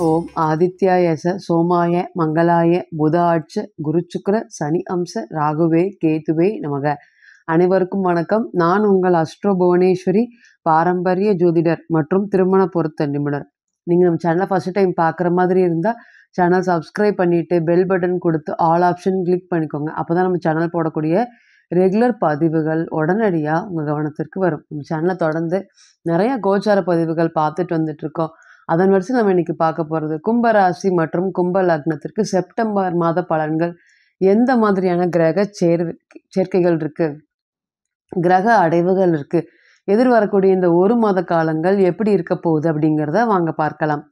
ஓம் ஆதித்யாயச சோமாய மங்களாய புதாட்ச குருச்சுக்ர சனி அம்ச ராகுவே கேதுவே நமக. அனைவருக்கும் வணக்கம். நான் உங்கள் அஸ்ட்ரோ புவனேஸ்வரி, பாரம்பரிய ஜோதிடர் மற்றும் திருமண பொருத்த நிபுணர். நீங்கள் நம்ம சேனலை ஃபஸ்ட் டைம் பார்க்குற மாதிரி இருந்தால் சேனல் சப்ஸ்கிரைப் பண்ணிவிட்டு பெல் பட்டன் கொடுத்து ஆல் ஆப்ஷன் கிளிக் பண்ணிக்கோங்க. அப்போ தான் நம்ம சேனல் போடக்கூடிய ரெகுலர் பதிவுகள் உடனடியாக உங்கள் கவனத்திற்கு வரும். நம்ம சேனலை தொடர்ந்து நிறைய கோச்சார பதிவுகள் பார்த்துட்டு வந்துட்ருக்கோம். அதன் வரிசையில் நம்ம இன்னைக்கு பார்க்க போகிறது கும்பராசி மற்றும் கும்ப லக்னத்திற்கு செப்டம்பர் மாத பலன்கள். எந்த மாதிரியான கிரக சேர்க்கைகள் இருக்குது, கிரக அடைவுகள் இருக்குது, எதிர்வரக்கூடிய இந்த ஒரு மாத காலங்கள் எப்படி இருக்க போகுது அப்படிங்கிறத வாங்க பார்க்கலாம்.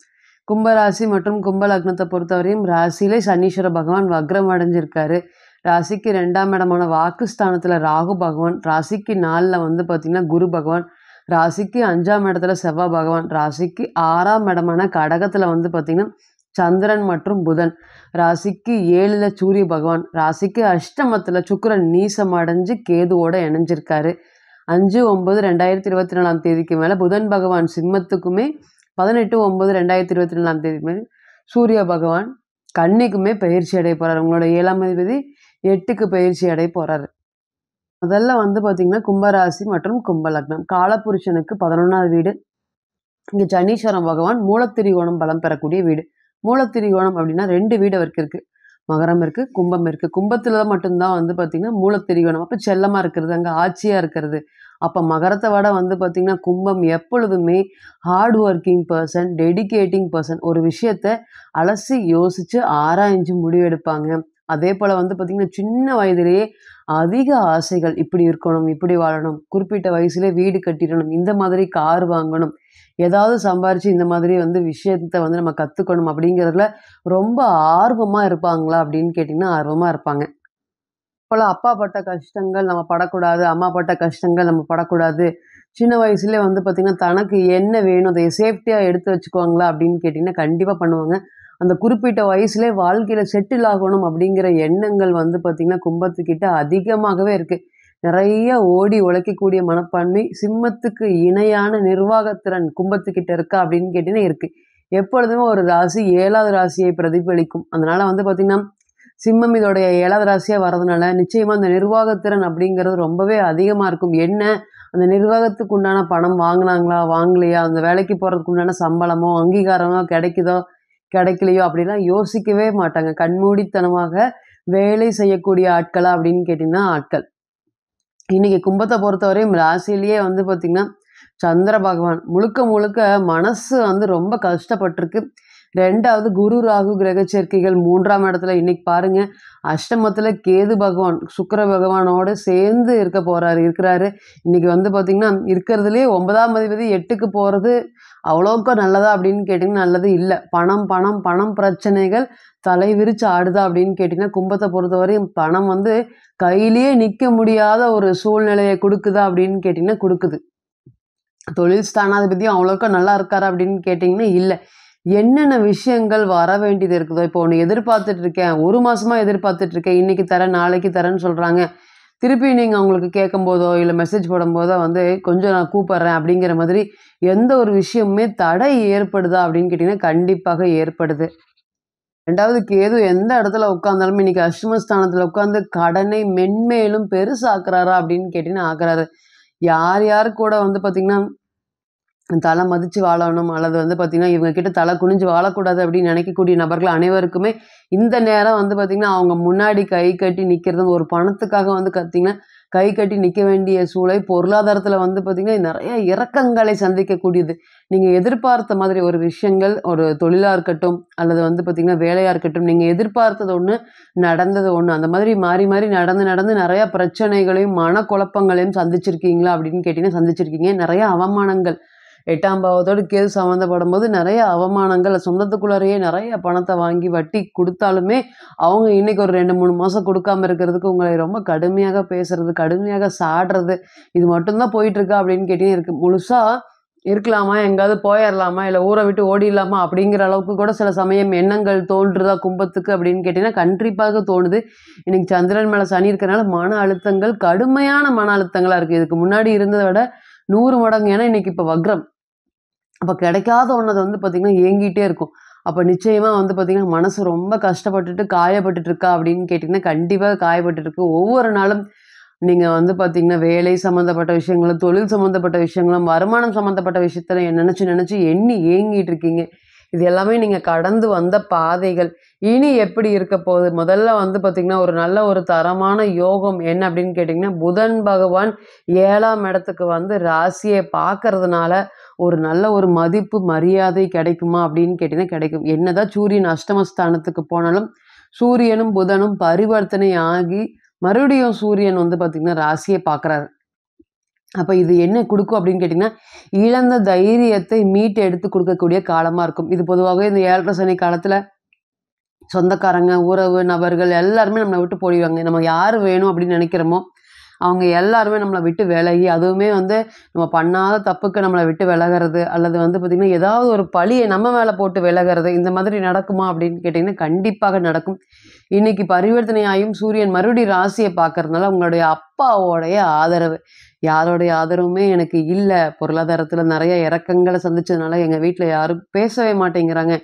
கும்பராசி மற்றும் கும்ப லக்னத்தை பொறுத்தவரையும் ராசியிலே சனீஸ்வர பகவான் வக்ரம் அடைஞ்சிருக்காரு. ராசிக்கு 2ஆம் இடமான வாக்குஸ்தானத்தில் ராகு பகவான், ராசிக்கு 4ல் வந்து பார்த்திங்கன்னா குரு பகவான், ராசிக்கு 5ஆம் இடத்துல செவ்வாய் பகவான், ராசிக்கு 6ஆம் இடமான கடகத்தில் வந்து பார்த்திங்கன்னா சந்திரன் மற்றும் புதன், ராசிக்கு 7ல் சூரிய பகவான், ராசிக்கு அஷ்டமத்தில் சுக்கிரன் நீசம் அடைஞ்சு கேதுவோட இணைஞ்சிருக்காரு. 5/9/2024 மேலே புதன் பகவான் சிம்மத்துக்குமே 18/9/2024 மேலே சூரிய பகவான் கன்னிக்குமே பயிற்சி அடைய போகிறார். உங்களோட 7ஆம் அதிபதி 8க்கு பயிற்சி அடைய போகிறாரு. முதல்ல வந்து பார்த்திங்கன்னா கும்பராசி மற்றும் கும்ப லக்னம். காலபுருஷனுக்கு 11ஆவது வீடு. இங்கே சனீஸ்வரம் பகவான் மூலத்திரிகோணம் பலம் பெறக்கூடிய வீடு. மூலத்திரிகோணம் அப்படின்னா 2 வீடு அவருக்கு இருக்குது. மகரம் இருக்குது, கும்பம் இருக்குது. கும்பத்தில் மட்டும்தான் வந்து பார்த்திங்கன்னா மூலத்திரிகோணம், அப்போ செல்லமாக இருக்கிறது, அங்கே ஆட்சியாக இருக்கிறது. அப்போ மகரத்தை விட வந்து பார்த்திங்கன்னா கும்பம் எப்பொழுதுமே hard working person, dedicating person. ஒரு விஷயத்தை அலசி யோசித்து ஆராய்ஞ்சு முடிவெடுப்பாங்க. அதே போல் வந்து பார்த்திங்கன்னா சின்ன வயதிலேயே அதிக ஆசைகள், இப்படி இருக்கணும், இப்படி வாழணும், குறிப்பிட்ட வயசுலேயே வீடு கட்டிடணும், இந்த மாதிரி கார் வாங்கணும், ஏதாவது சம்பாரித்து இந்த மாதிரி வந்து விஷயத்தை வந்து நம்ம கற்றுக்கணும் அப்படிங்கிறதுல ரொம்ப ஆர்வமாக இருப்பாங்களா அப்படின்னு கேட்டிங்கன்னா ஆர்வமாக இருப்பாங்க. போல் அப்பா பட்ட கஷ்டங்கள் நம்ம படக்கூடாது, அம்மா பட்ட கஷ்டங்கள் நம்ம படக்கூடாது. சின்ன வயசுலேயே வந்து பார்த்திங்கன்னா தனக்கு என்ன வேணும் அதை சேஃப்டியாக எடுத்து வச்சுக்குவாங்களா அப்படின்னு கேட்டிங்கன்னா கண்டிப்பாக பண்ணுவாங்க. அந்த குறிப்பிட்ட வயசுலேயே வாழ்க்கையில் செட்டில் ஆகணும் அப்படிங்கிற எண்ணங்கள் வந்து பார்த்திங்கன்னா கும்பத்துக்கிட்ட அதிகமாகவே இருக்குது. நிறைய ஓடி உழைக்கக்கூடிய மனப்பான்மை, சிம்மத்துக்கு இணையான நிர்வாகத்திறன் கும்பத்துக்கிட்ட இருக்கா அப்படின்னு கேட்டிங்கன்னா இருக்குது. எப்பொழுதுமே ஒரு ராசி 7வது ராசியை பிரதிபலிக்கும். அதனால் வந்து பார்த்திங்கன்னா சிம்மம் இதோடைய 7வது ராசியாக வர்றதுனால நிச்சயமாக அந்த நிர்வாகத்திறன் அப்படிங்கிறது ரொம்பவே அதிகமாக இருக்கும். என்ன அந்த நிர்வாகத்துக்கு உண்டான பணம் வாங்கினாங்களா வாங்கலையா, அந்த வேலைக்கு போகிறதுக்கு உண்டான சம்பளமோ அங்கீகாரமோ கிடைக்குதோ கிடைக்கலையோ அப்படிலாம் யோசிக்கவே மாட்டாங்க. கண்மூடித்தனமாக வேலை செய்யக்கூடிய ஆட்களா அப்படின்னு கேட்டிங்கன்னா ஆட்கள். இன்றைக்கி கும்பத்தை பொறுத்தவரையும் ராசியிலேயே வந்து பார்த்திங்கன்னா சந்திர பகவான் முழுக்க முழுக்க மனசு வந்து ரொம்ப கஷ்டப்பட்டிருக்கு. 2வது குரு ராகு கிரக சேர்க்கைகள் 3ஆம் இடத்துல. இன்றைக்கி பாருங்கள், அஷ்டமத்தில் கேது பகவான் சுக்கிர பகவானோடு சேர்ந்து இருக்கிறாரு. இன்றைக்கி வந்து பார்த்திங்கன்னா இருக்கிறதுலே 9ஆம் அதிபதி 8க்கு போகிறது அவ்வளோக்கா நல்லதா அப்படின்னு கேட்டிங்கன்னா நல்லது இல்லை. பணம் பணம் பணம் பிரச்சனைகள் தலை விரிச்சு ஆடுதா அப்படின்னு கேட்டிங்கன்னா கும்பத்தை பொறுத்தவரையும் பணம் வந்து கையிலேயே நிற்க முடியாத ஒரு சூழ்நிலையை கொடுக்குதா அப்படின்னு கேட்டிங்கன்னா கொடுக்குது. தொழில் ஸ்தானாதிபதியும் அவ்வளோக்கா நல்லா இருக்காரா அப்படின்னு கேட்டிங்கன்னா இல்லை. என்னென்ன விஷயங்கள் வர வேண்டியது இருக்குதோ, இப்போ ஒன்று எதிர்பார்த்துட்டு இருக்கேன், 1 மாதமாக எதிர்பார்த்துட்டு இருக்கேன், இன்றைக்கி தரேன் நாளைக்கு தரேன்னு சொல்கிறாங்க. திருப்பி நீங்கள் அவங்களுக்கு கேட்கும்போதோ இல்லை மெசேஜ் போடும்போதோ வந்து கொஞ்சம் நான் கூப்பிட்றேன் அப்படிங்கிற மாதிரி எந்த ஒரு விஷயமுமே தடை ஏற்படுதா அப்படின்னு கேட்டிங்கன்னா கண்டிப்பாக ஏற்படுது. 2வது கேது எந்த இடத்துல உட்காந்தாலுமே இன்றைக்கி அஷ்டமஸ்தானத்தில் உட்காந்து கடனை மென்மேலும் பெருசாக்குறாரா அப்படின்னு கேட்டிங்கன்னா ஆக்குறாரு. யார் கூட வந்து பார்த்திங்கன்னா தலை மதித்து வாழணும் அல்லது வந்து பார்த்திங்கன்னா இவங்கக்கிட்ட தலை குனிஞ்சு வாழக்கூடாது அப்படின்னு நினைக்கக்கூடிய நபர்கள் அனைவருக்குமே இந்த நேரம் வந்து பார்த்திங்கன்னா அவங்க முன்னாடி கை கட்டி நிற்கிறது, ஒரு பணத்துக்காக வந்து பார்த்திங்கன்னா கை கட்டி நிற்க வேண்டிய சூழல். பொருளாதாரத்தில் வந்து பார்த்திங்கன்னா நிறைய இறக்கங்களை சந்திக்கக்கூடியது. நீங்கள் எதிர்பார்த்த மாதிரி ஒரு விஷயங்கள், ஒரு தொழிலாக இருக்கட்டும் அல்லது வந்து பார்த்திங்கன்னா வேலையாக இருக்கட்டும், நீங்கள் எதிர்பார்த்தது ஒன்று நடந்தது ஒன்று, அந்த மாதிரி மாறி மாறி நடந்து நிறையா பிரச்சனைகளையும் மனக்குழப்பங்களையும் சந்திச்சிருக்கீங்களா அப்படின்னு கேட்டிங்கன்னா சந்திச்சிருக்கீங்க. நிறைய அவமானங்கள், 8ஆம் பாவத்தோடு கேது சம்மந்தப்படும் போது நிறைய அவமானங்கள், சொந்தத்துக்குள்ளாரையே நிறைய பணத்தை வாங்கி வட்டி கொடுத்தாலுமே அவங்க இன்றைக்கி ஒரு 2-3 மாதம் கொடுக்காமல் இருக்கிறதுக்கு உங்களை ரொம்ப கடுமையாக பேசுறது, கடுமையாக சாடுறது, இது மட்டும்தான் போயிட்டுருக்கா அப்படின்னு கேட்டிங்கன்னா இருக்குது. முழுசாக இருக்கலாமா, எங்கேயாவது போயிடலாமா, இல்லை ஊரை விட்டு ஓடிடலாமா அப்படிங்கிற அளவுக்கு கூட சில சமயம் எண்ணங்கள் தோன்றுதா கும்பத்துக்கு அப்படின்னு கேட்டிங்கன்னா கண்டிப்பாக தோணுது. இன்றைக்கி சந்திரன் மேலே சனி இருக்கிறனால மன அழுத்தங்கள், கடுமையான மன அழுத்தங்களாக இருக்குது. இதுக்கு முன்னாடி இருந்ததை விட 100 மடங்கு. ஏன்னா இன்றைக்கி இப்போ வக்ரம். அப்போ கிடைக்காத ஒன்றை வந்து பார்த்திங்கன்னா ஏங்கிட்டே இருக்கும். அப்போ நிச்சயமா வந்து பார்த்தீங்கன்னா, மனசு ரொம்ப கஷ்டப்பட்டுட்டு, காயப்பட்டுட்டு இருக்கா அப்படின்னு கேட்டீங்கன்னா, கண்டிப்பா காயப்பட்டுட்டு இருக்கு. ஒவ்வொரு நாளும் நீங்க வந்து பார்த்தீங்கன்னா, வேலை சம்மந்தப்பட்ட விஷயங்களும், தொழில் சம்மந்தப்பட்ட விஷயங்களும், வருமானம் சம்மந்தப்பட்ட விஷயத்துல நெனச்சு நெனச்சு எண்ணி ஏங்கிட்டு இருக்கீங்க. இது எல்லாமே நீங்க கடந்து வந்த பாதைகள். இனி எப்படி இருக்க போகுது? முதல்ல வந்து பார்த்தீங்கன்னா, ஒரு நல்ல ஒரு தரமான யோகம் என்ன அப்படின்னு கேட்டீங்கன்னா, புதன் பகவான் 7ஆம் இடத்துக்கு வந்து ராசிய பார்க்கறதுனால, ஒரு நல்ல ஒரு மதிப்பு, மரியாதை கிடைக்குமா அப்படின்னு கேட்டீங்கன்னா கிடைக்கும். என்னதான் சூரியன் அஷ்டமஸ்தானத்துக்கு போனாலும், சூரியனும், புதனும் பரிவர்த்தனை ஆகி, மறுபடியும் சூரியன் வந்து பார்த்தீங்கன்னா, ராசிய பார்க்குறாரு. அப்ப இது என்ன குடுக்கும் அப்படின்னு கேட்டீங்கன்னா, இழந்த தைரியத்தை மீட்டு எடுத்து குடுக்கக்கூடிய காலமா இருக்கும். இது பொதுவாவே இந்த 7 சனி காலத்துல சொந்தக்காரங்க, உறவு நபர்கள் எல்லாருமே நம்மள விட்டு போயிடுவாங்க. நம்ம யாரு வேணும் அப்படின்னு நெனைக்கிறோமோ, அவங்க எல்லாருமே நம்மள விட்டு விலகி, அதுவுமே வந்து நம்ம பண்ணாத தப்புக்கு நம்மள விட்டு விலகுறது, அல்லது வந்து பார்த்தீங்கன்னா, ஏதாவது ஒரு பழிய நம்ம மேல போட்டு விலகுறது, இந்த மாதிரி நடக்குமா அப்படின்னு கேட்டீங்கன்னா, கண்டிப்பாக நடக்கும். இன்னைக்கு பரிவர்த்தனை ஆயும் சூரியன் மறுபடியும் ராசிய பார்க்கறதுனால, உங்களுடைய அப்பாவோடைய ஆதரவு, யாருடைய ஆதரவுமே எனக்கு இல்ல. பொருளாதாரத்துல நெறைய இறக்கங்கள சந்திச்சதுனால, எங்க வீட்ல யாரும் பேசவே மாட்டேங்கிறாங்க.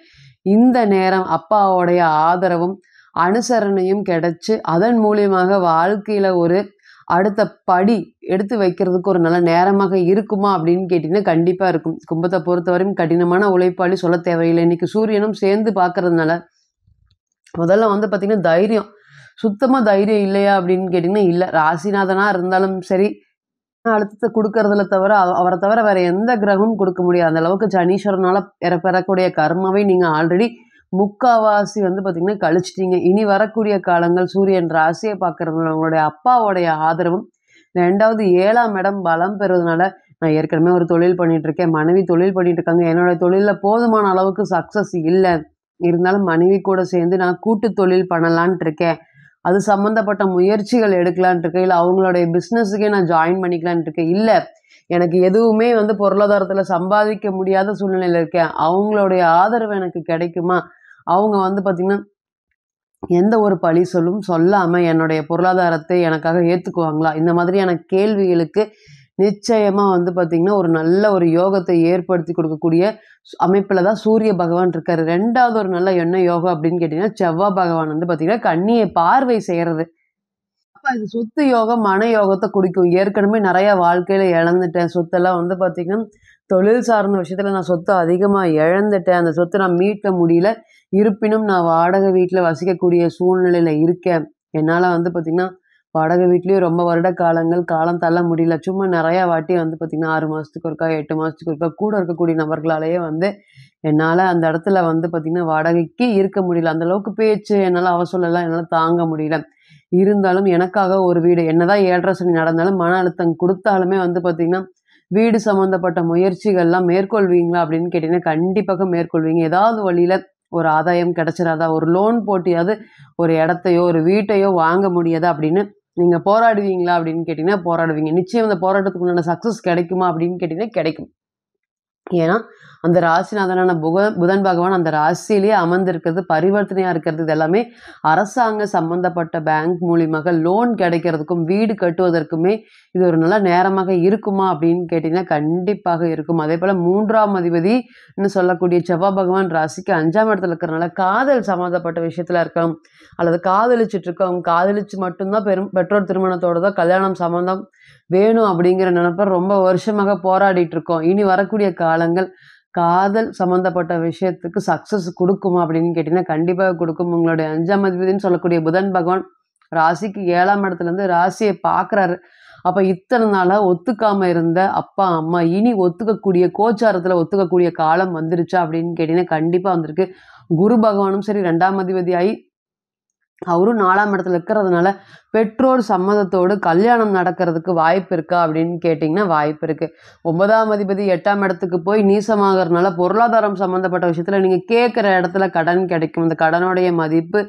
இந்த நேரம் அப்பாவோடைய ஆதரவும், அனுசரணையும் கிடைச்சு, அதன் மூலியமாக வாழ்க்கையில ஒரு அடுத்த படி எடுத்து வைக்கிறதுக்கு ஒரு நல்ல நேரமாக இருக்குமா அப்படின்னு கேட்டீங்கன்னா, கண்டிப்பா இருக்கும். கும்பத்த பொறுத்தவரையும் கடினமான உழைப்பாளி சொல்ல தேவையில்லை. இன்னைக்கு சூரியனும் சேர்ந்து பார்க்கறதுனால, முதல்ல வந்து பார்த்தீங்கன்னா, தைரியம். சுத்தமா தைரியம் இல்லையா அப்படின்னு கேட்டீங்கன்னா, இல்ல. ராசிநாதனா இருந்தாலும் சரி, அழுத்தத்த குடுக்கறதுல தவிர, அவர தவிர வேற எந்த கிரகமும் குடுக்க முடியாது. அந்த அளவுக்கு சனீஸ்வரனால பெறக்கூடிய கர்மாவை நீங்க ஆல்ரெடி முக்காவாசி வந்து பார்த்தீங்கன்னா கழிச்சிட்டீங்க. இனி வரக்கூடிய காலங்கள் சூரியன் ராசிய பார்க்கறதுனால, உங்களுடைய அப்பாவோடைய ஆதரவும், 2வது 7ஆம் இடம் பலம் பெறுவதனால, நான் ஏற்கனவே ஒரு தொழில் பண்ணிட்டு இருக்கேன். மனைவி தொழில் பண்ணிட்டு இருக்காங்க. என்னோட தொழில்ல போதுமான அளவுக்கு சக்சஸ் இல்ல. இருந்தாலும் மனைவி கூட சேர்ந்து நான் கூட்டு தொழில் பண்ணலான்ட்டு இருக்கேன். அது சம்மந்தப்பட்ட முயற்சிகள் எடுக்கலான்ட்டு இருக்கேன். இல்ல அவங்களுடைய பிசினஸுக்கே நான் ஜாயின் பண்ணிக்கலான்ட்டு இருக்கேன். இல்ல, எனக்கு எதுவுமே வந்து பொருளாதாரத்துல சம்பாதிக்க முடியாத சூழ்நிலையில இருக்கேன். அவங்களுடைய ஆதரவு எனக்கு கிடைக்குமா? அவங்க வந்து பார்த்தீங்கன்னா, எந்த ஒரு பழி சொல்லும் சொல்லாம என்னுடைய பொருளாதாரத்தை எனக்காக ஏத்துக்குவாங்களா? இந்த மாதிரியான கேள்விகளுக்கு நிச்சயமா வந்து பார்த்தீங்கன்னா, ஒரு நல்ல ஒரு யோகத்தை ஏற்படுத்தி கொடுக்கக்கூடிய அமைப்புல தான் சூரிய பகவான் இருக்காரு. 2வது ஒரு நல்ல என்ன யோகம் அப்படின்னு கேட்டீங்கன்னா, செவ்வாய் பகவான் வந்து பார்த்தீங்கன்னா, கன்னிய பார்வை செய்றது. அப்ப இது சொத்து யோகம், மன யோகத்த குடிக்கும். ஏற்கனவே நெறைய வாழ்க்கையில இழந்துட்டேன். சொத்தெல்லாம் வந்து பார்த்தீங்கன்னா, தொழில் சார்ந்த விஷயத்துல நான் சொத்த அதிகமா இழந்துட்டேன். அந்த சொத்த நான் மீட்க முடியல. இருப்பினும் நான் வாடகை வீட்ல வசிக்கக்கூடிய சூழ்நிலையில இருக்கேன். என்னால வந்து பார்த்தீங்கன்னா, வாடகை வீட்லயும் ரொம்ப வருட காலங்கள் காலம் தள்ள முடியல. சும்மா நெறைய வாட்டி வந்து பார்த்தீங்கன்னா, 6 மாசத்துக்கு ஒருக்கா, 8 மாசத்துக்கு ஒருக்கா கூட இருக்கக்கூடிய நபர்களாலேயே வந்து என்னால அந்த இடத்துல வந்து பார்த்தீங்கன்னா, வாடகைக்கு இருக்க முடியல. அந்த அளவுக்கு பேச்சு என்னால அவசொல்லலாம் என்னால தாங்க முடியல. இருந்தாலும் எனக்காக ஒரு வீடு என்னதான் 7 சனி நடந்தாலும், மன அழுத்தம் குடுத்தாலுமே வந்து பார்த்தீங்கன்னா, வீடு சம்மந்தப்பட்ட முயற்சிகள்லாம் மேற்கொள்வீங்களா? அப்படின்னு கேட்டீங்கன்னா, கண்டிப்பாக மேற்கொள்வீங்க. ஏதாவது வழியில ஒரு ஆதாயம் கிடைச்சிராதா? ஒரு லோன் போட்டியாவது ஒரு இடத்தையோ, ஒரு வீட்டையோ வாங்க முடியாதா? அப்படின்னு நீங்க போராடுவீங்களா? அப்படின்னு கேட்டீங்கன்னா, போராடுவீங்க. நிச்சயம் அந்த போராட்டத்துக்கு உண்டான சக்சஸ் கிடைக்குமா? அப்படின்னு கேட்டீங்கன்னா, கிடைக்கும். ஏன்னா, அந்த ராசிநாதனான புதன் பகவான் அந்த ராசியிலேயே அமர்ந்திருக்கிறது, பரிவர்த்தனையா இருக்கிறது. இது எல்லாமே அரசாங்க சம்மந்தப்பட்ட பேங்க் மூலியமாக லோன் கிடைக்கிறதுக்கும், வீடு கட்டுவதற்குமே இது ஒரு நல்ல நேரமாக இருக்குமா? அப்படின்னு கேட்டீங்கன்னா, கண்டிப்பாக இருக்கும். அதேபோல 3ஆம் அதிபதின்னு சொல்லக்கூடிய செவ்வாய் பகவான் ராசிக்கு 5ஆம் இடத்துல இருக்கிறனால, காதல் சம்மந்தப்பட்ட விஷயத்துல இருக்கவங்க, அல்லது காதலிச்சுட்டு இருக்கவங்க, காதலிச்சு மட்டும் தான் பெற்றோர் திருமணத்தோட தான் கல்யாணம் சம்மந்தம் வேணும் அப்படிங்கிற நினைப்ப ரொம்ப வருஷமாக போராடிட்டு இருக்கோம். இனி வரக்கூடிய காலங்கள் காதல் சம்மந்தப்பட்ட விஷயத்துக்கு சக்சஸ் குடுக்குமா அப்படின்னு கேட்டீங்கன்னா, கண்டிப்பாக குடுக்கும். உங்களுடைய 5ஆம் அதிபதின்னு சொல்லக்கூடிய புதன் பகவான் ராசிக்கு 7ஆம் இடத்துலருந்து ராசிய பார்க்குறாரு. அப்ப இத்தன நாளா ஒத்துக்காம இருந்த அப்பா, அம்மா இனி ஒத்துக்கக்கூடிய கோச்சாரத்துல ஒத்துக்கக்கூடிய காலம் வந்துருச்சா அப்படின்னு கேட்டீங்கன்னா, கண்டிப்பா வந்திருக்கு. குரு பகவானும் சரி 2ஆம் அதிபதியாயி அவரும் 4ஆம் இடத்துல இருக்கிறதுனால, பெற்றோர் சம்மதத்தோடு கல்யாணம் நடக்கிறதுக்கு வாய்ப்பு இருக்கா? அப்படின்னு கேட்டீங்கன்னா, வாய்ப்பு இருக்கு. 9ஆம் அதிபதி 8ஆம் இடத்துக்கு போய் நீசமாகறனால, பொருளாதாரம் சம்மந்தப்பட்ட விஷயத்துல நீங்க கேட்கிற இடத்துல கடன் கிடைக்கும். அந்த கடனுடைய மதிப்பு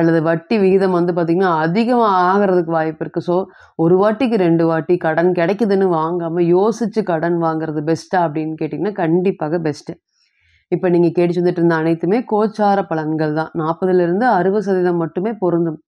அல்லது வட்டி விகிதம் வந்து பார்த்தீங்கன்னா, அதிகமா ஆகறதுக்கு வாய்ப்பு இருக்கு. ஸோ, 1 வாட்டிக்கு 2 வாட்டி கடன் கிடைக்குதுன்னு வாங்காம, யோசிச்சு கடன் வாங்குறது பெஸ்ட்டா? அப்படின்னு கேட்டீங்கன்னா, கண்டிப்பாக பெஸ்ட்டு. இப்ப நீங்க கேட்டு வந்துட்டு இருந்த அனைத்துமே கோச்சார பலன்கள் தான். 40லிருந்து 60% மட்டுமே பொருந்தும்.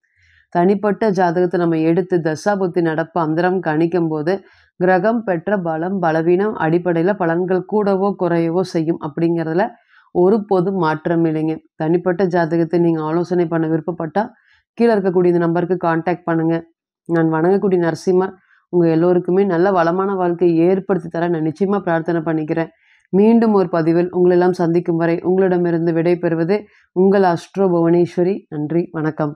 தனிப்பட்ட ஜாதகத்த நம்ம எடுத்து தசாபுத்தி நடப்பு அந்தரம் கணிக்கும்போது, கிரகம் பெற்ற பலம், பலவீனம் அடிப்படையில பலன்கள் கூடவோ, குறையவோ செய்யும். அப்படிங்கிறதுல ஒருபோதும் மாற்றம் இல்லைங்க. தனிப்பட்ட ஜாதகத்தை நீங்கள் ஆலோசனை பண்ண விருப்பப்பட்டால் கீழே இருக்கக்கூடிய இந்த நம்பருக்கு கான்டாக்ட் பண்ணுங்கள். நான் வணங்கக்கூடிய நரசிம்மர் உங்கள் எல்லோருக்குமே நல்ல வளமான வாழ்க்கையை ஏற்படுத்தி தர நான் நிச்சயமாக பிரார்த்தனை பண்ணிக்கிறேன். மீண்டும் ஒரு பதிவில் உங்களெல்லாம் சந்திக்கும் வரை உங்களிடமிருந்து விடை பெறுவது உங்கள் அஸ்ட்ரோ புவனேஸ்வரி. நன்றி, வணக்கம்.